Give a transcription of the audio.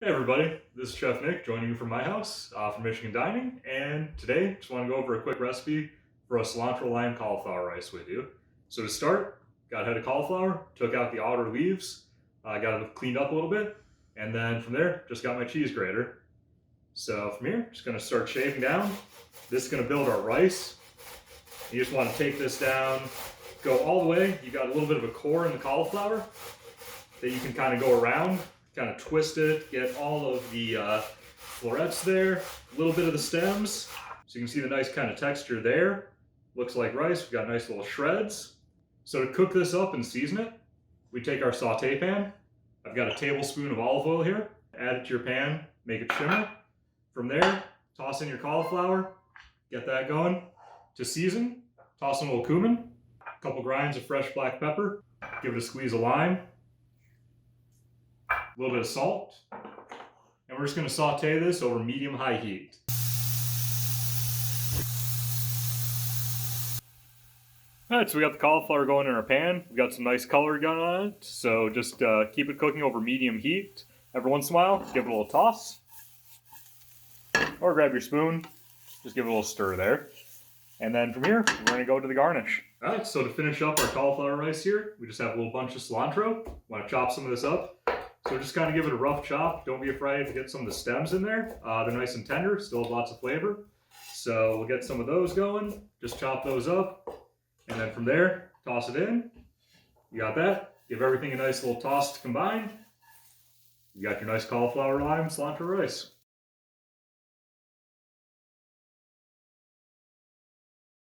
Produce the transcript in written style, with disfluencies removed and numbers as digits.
Hey everybody, this is Chef Nick joining you from my house for Michigan Dining, and today just want to go over a quick recipe for a cilantro lime cauliflower rice with you. So to start, got a head of cauliflower, took out the outer leaves, got it cleaned up a little bit, and then from there just got my cheese grater. So from here, just going to start shaving down. This is going to build our rice. You just want to take this down, go all the way. You got a little bit of a core in the cauliflower that you can kind of go around, kind of twist it, get all of the florets there, a little bit of the stems. So you can see the nice kind of texture there. Looks like rice. We've got nice little shreds. So to cook this up and season it, we take our saute pan. I've got a tablespoon of olive oil here. Add it to your pan, make it shimmer. From there, toss in your cauliflower, get that going. To season, toss in a little cumin, a couple grinds of fresh black pepper, give it a squeeze of lime, a little bit of salt, and we're just going to saute this over medium-high heat. Alright, so we got the cauliflower going in our pan. We got some nice color going on it, so just keep it cooking over medium heat. Every once in a while, give it a little toss, or grab your spoon, just give it a little stir there. And then from here, we're going to go to the garnish. Alright, so to finish up our cauliflower rice here, we just have a little bunch of cilantro. Want to chop some of this up. So just kind of give it a rough chop. Don't be afraid to get some of the stems in there. They're nice and tender, still have lots of flavor. So we'll get some of those going. Just chop those up. And then from there, toss it in. You got that. Give everything a nice little toss to combine. You got your nice cauliflower lime cilantro rice.